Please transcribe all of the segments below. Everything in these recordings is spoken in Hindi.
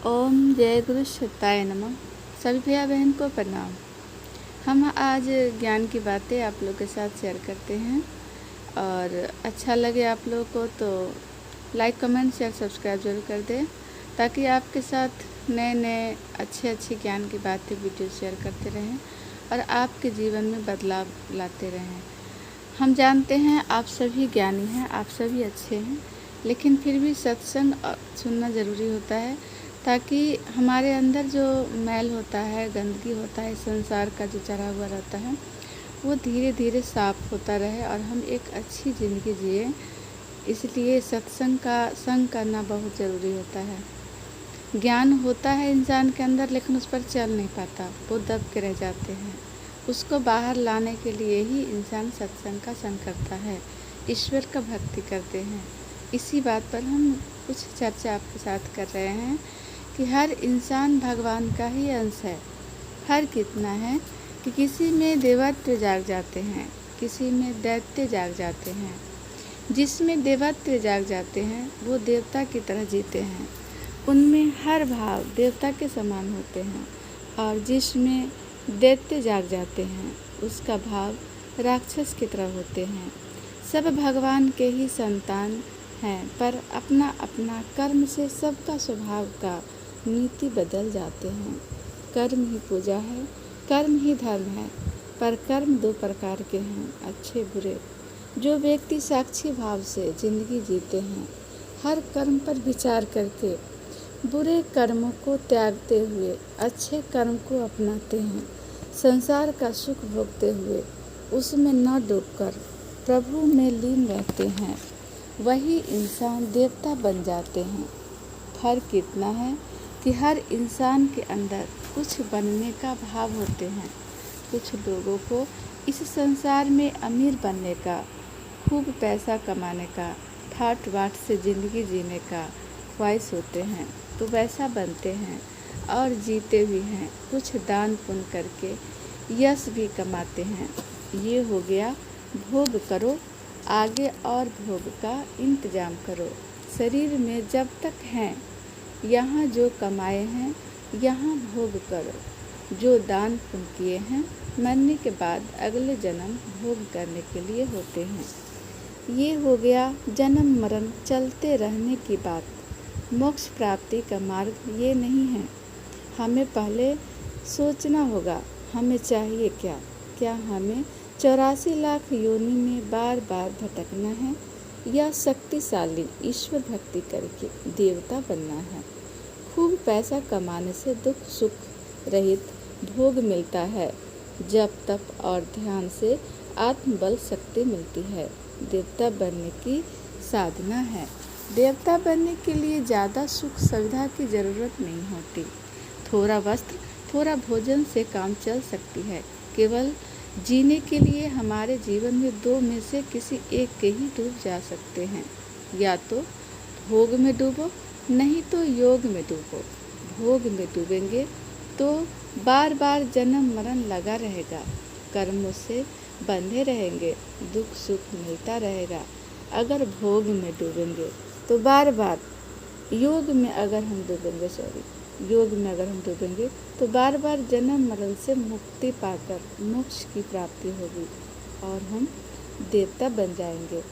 ओम जय गुरु शिवाय नमः। सभी भैया बहन को प्रणाम। हम आज ज्ञान की बातें आप लोग के साथ शेयर करते हैं और अच्छा लगे आप लोगों को तो लाइक कमेंट शेयर सब्सक्राइब जरूर कर दें, ताकि आपके साथ नए नए अच्छे ज्ञान की बातें वीडियो शेयर करते रहें और आपके जीवन में बदलाव लाते रहें। हम जानते हैं आप सभी ज्ञानी हैं, आप सभी अच्छे हैं, लेकिन फिर भी सत्संग सुनना ज़रूरी होता है, ताकि हमारे अंदर जो मैल होता है, गंदगी होता है, संसार का जो चढ़ा हुआ रहता है, वो धीरे धीरे साफ होता रहे और हम एक अच्छी ज़िंदगी जिए। इसलिए सत्संग का संग करना बहुत ज़रूरी होता है। ज्ञान होता है इंसान के अंदर, लेकिन उस पर चल नहीं पाता, वो दब के रह जाते हैं। उसको बाहर लाने के लिए ही इंसान सत्संग का संग करता है, ईश्वर का भक्ति करते हैं। इसी बात पर हम कुछ चर्चा आपके साथ कर रहे हैं कि हर इंसान भगवान का ही अंश है। फर्क इतना है कि किसी में देवत्व जाग जाते हैं, किसी में दैत्य जाग जाते हैं। जिसमें देवत्व जाग जाते हैं वो देवता की तरह जीते हैं, उनमें हर भाव देवता के समान होते हैं, और जिसमें दैत्य जाग जाते हैं उसका भाव राक्षस की तरह होते हैं। सब भगवान के ही संतान हैं, पर अपना अपना कर्म से सबका स्वभाव का नीति बदल जाते हैं। कर्म ही पूजा है, कर्म ही धर्म है, पर कर्म दो प्रकार के हैं, अच्छे बुरे। जो व्यक्ति साक्षी भाव से जिंदगी जीते हैं, हर कर्म पर विचार करके बुरे कर्मों को त्यागते हुए अच्छे कर्म को अपनाते हैं, संसार का सुख भोगते हुए उसमें न डूबकर प्रभु में लीन रहते हैं, वही इंसान देवता बन जाते हैं। फर्क इतना है कि हर इंसान के अंदर कुछ बनने का भाव होते हैं। कुछ लोगों को इस संसार में अमीर बनने का, खूब पैसा कमाने का, ठाट बाट से ज़िंदगी जीने का ख्वाहिश होते हैं, तो वैसा बनते हैं और जीते भी हैं। कुछ दान पुण्य करके यश भी कमाते हैं। ये हो गया भोग करो, आगे और भोग का इंतजाम करो। शरीर में जब तक हैं, यहाँ जो कमाए हैं यहाँ भोग करो। जो दान पुण्य किए हैं मरने के बाद अगले जन्म भोग करने के लिए होते हैं। ये हो गया जन्म मरण चलते रहने की बात। मोक्ष प्राप्ति का मार्ग ये नहीं है। हमें पहले सोचना होगा हमें चाहिए क्या। क्या हमें 84 लाख योनि में बार बार भटकना है, या शक्तिशाली ईश्वर भक्ति करके देवता बनना है। खूब पैसा कमाने से दुख सुख रहित भोग मिलता है, जप तप और ध्यान से आत्मबल शक्ति मिलती है। देवता बनने की साधना है। देवता बनने के लिए ज़्यादा सुख सुविधा की ज़रूरत नहीं होती। थोड़ा वस्त्र, थोड़ा भोजन से काम चल सकती है। केवल जीने के लिए हमारे जीवन में दो में से किसी एक के ही डूब जा सकते हैं। या तो भोग में डूबो, नहीं तो योग में डूबो। भोग में डूबेंगे तो बार बार जन्म मरण लगा रहेगा, कर्मों से बंधे रहेंगे, दुख सुख मिलता रहेगा। अगर भोग में डूबेंगे तो बार बार योग में अगर हम डूबेंगे तो बार बार जन्म मरण से मुक्ति पाकर मोक्ष की प्राप्ति होगी और हम देवता बन जाएंगे।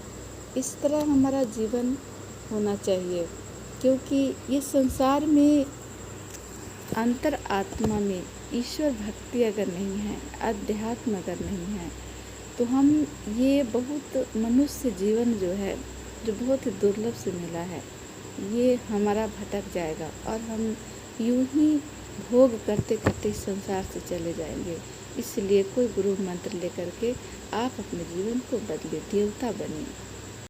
इस तरह हमारा जीवन होना चाहिए, क्योंकि ये संसार में अंतर आत्मा में ईश्वर भक्ति अगर नहीं है, अध्यात्म अगर नहीं है, तो हम ये बहुत मनुष्य जीवन जो है, जो बहुत ही दुर्लभ से मिला है, ये हमारा भटक जाएगा और हम यूं ही भोग करते करते इस संसार से चले जाएंगे। इसलिए कोई गुरु मंत्र लेकर के आप अपने जीवन को बदले, देवता बनिए।